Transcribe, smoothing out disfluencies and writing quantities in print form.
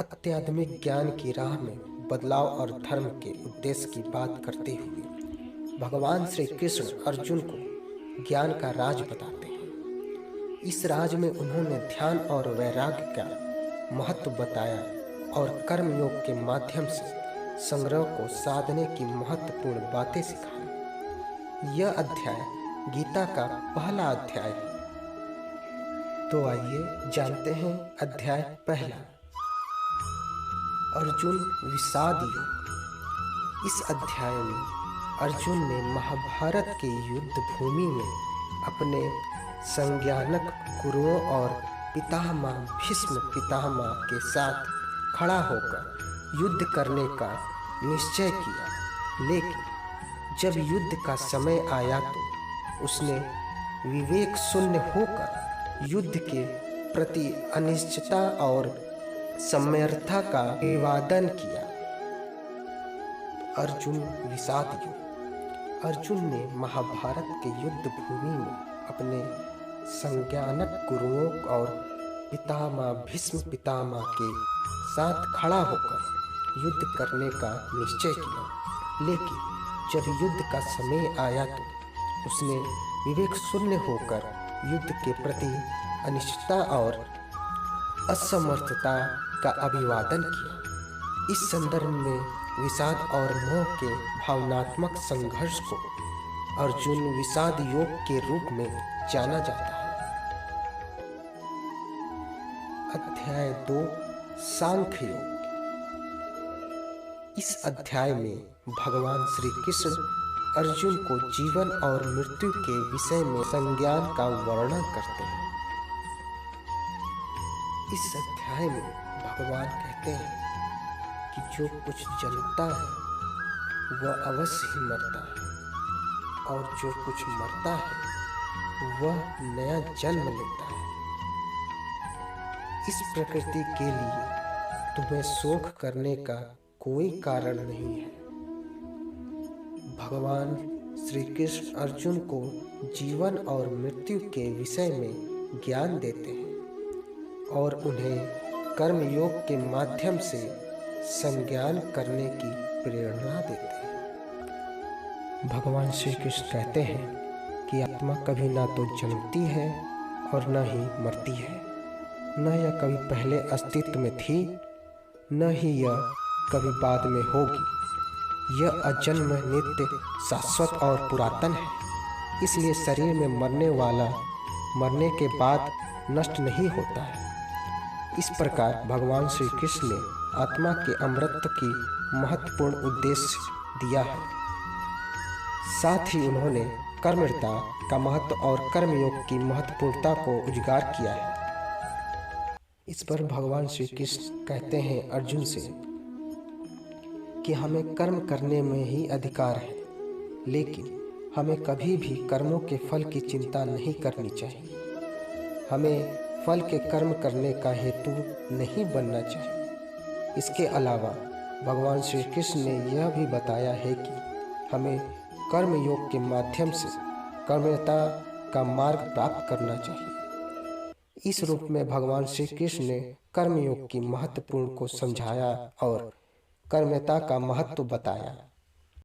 अत्याधुनिक ज्ञान की राह में बदलाव और धर्म के उद्देश्य की बात करते हुए भगवान श्री कृष्ण अर्जुन को ज्ञान का राज बताते हैं। इस राज में उन्होंने ध्यान और वैराग्य का महत्व बताया और कर्म योग के माध्यम से संग्रह को साधने की महत्वपूर्ण बातें सिखाई। यह अध्याय गीता का पहला अध्याय है। तो आइए जानते हैं अध्याय पहला, अर्जुन विषाद योग। इस अध्याय में अर्जुन ने महाभारत के युद्ध भूमि में अपने संज्ञानक गुरुओं और पितामह भीष्म पितामह के साथ खड़ा होकर युद्ध करने का निश्चय किया, लेकिन जब युद्ध का समय आया तो उसने विवेक शून्य होकर युद्ध के प्रति अनिश्चितता और सम्यर्था का अभिवादन किया। अर्जुन विषाद योग। अर्जुन ने महाभारत के युद्ध भूमि में अपने संज्ञानक गुरुओं और पितामह भीष्म पितामह के साथ खड़ा होकर युद्ध करने का निश्चय किया, लेकिन जब युद्ध का समय आया तो उसने विवेक शून्य होकर युद्ध के प्रति अनिश्चितता और असमर्थता का अभिवादन किया। इस संदर्भ में विषाद और मोह के भावनात्मक संघर्ष को अर्जुन विषाद योग के रूप में जाना जाता है। अध्याय 2 सांख्य योग। इस अध्याय में भगवान श्री कृष्ण अर्जुन को जीवन और मृत्यु के विषय में संज्ञान का वर्णन करते हैं। इस अध्याय में भगवान कहते हैं कि जो कुछ जलता है वह अवश्य ही मरता है और जो कुछ मरता है वह नया जन्म लेता है। इस प्रकृति के लिए तुम्हें शोक करने का कोई कारण नहीं है। भगवान श्री कृष्ण अर्जुन को जीवन और मृत्यु के विषय में ज्ञान देते हैं और उन्हें कर्म योग के माध्यम से संज्ञान करने की प्रेरणा देते हैं। भगवान श्री कृष्ण कहते हैं कि आत्मा कभी ना तो जन्मती है और न ही मरती है, न यह कभी पहले अस्तित्व में थी, न ही यह कभी बाद में होगी। यह अजन्म, नित्य, शाश्वत और पुरातन है, इसलिए शरीर में मरने वाला मरने के बाद नष्ट नहीं होता है। इस प्रकार भगवान श्री कृष्ण ने आत्मा के अमरत्व की महत्वपूर्ण उद्देश्य दिया है। साथ ही उन्होंने कर्मठता का महत्व और कर्मयोग की महत्वपूर्णता को उजागर किया है। इस पर भगवान श्री कृष्ण कहते हैं अर्जुन से कि हमें कर्म करने में ही अधिकार है, लेकिन हमें कभी भी कर्मों के फल की चिंता नहीं करनी चाहिए। हमें फल के कर्म करने का हेतु नहीं बनना चाहिए। इसके अलावा भगवान श्री कृष्ण ने यह भी बताया है कि हमें कर्म योग के माध्यम से कर्मठता का मार्ग प्राप्त करना चाहिए। इस रूप में भगवान श्री कृष्ण ने कर्म योग की महत्वपूर्ण को समझाया और कर्मठता का महत्व बताया।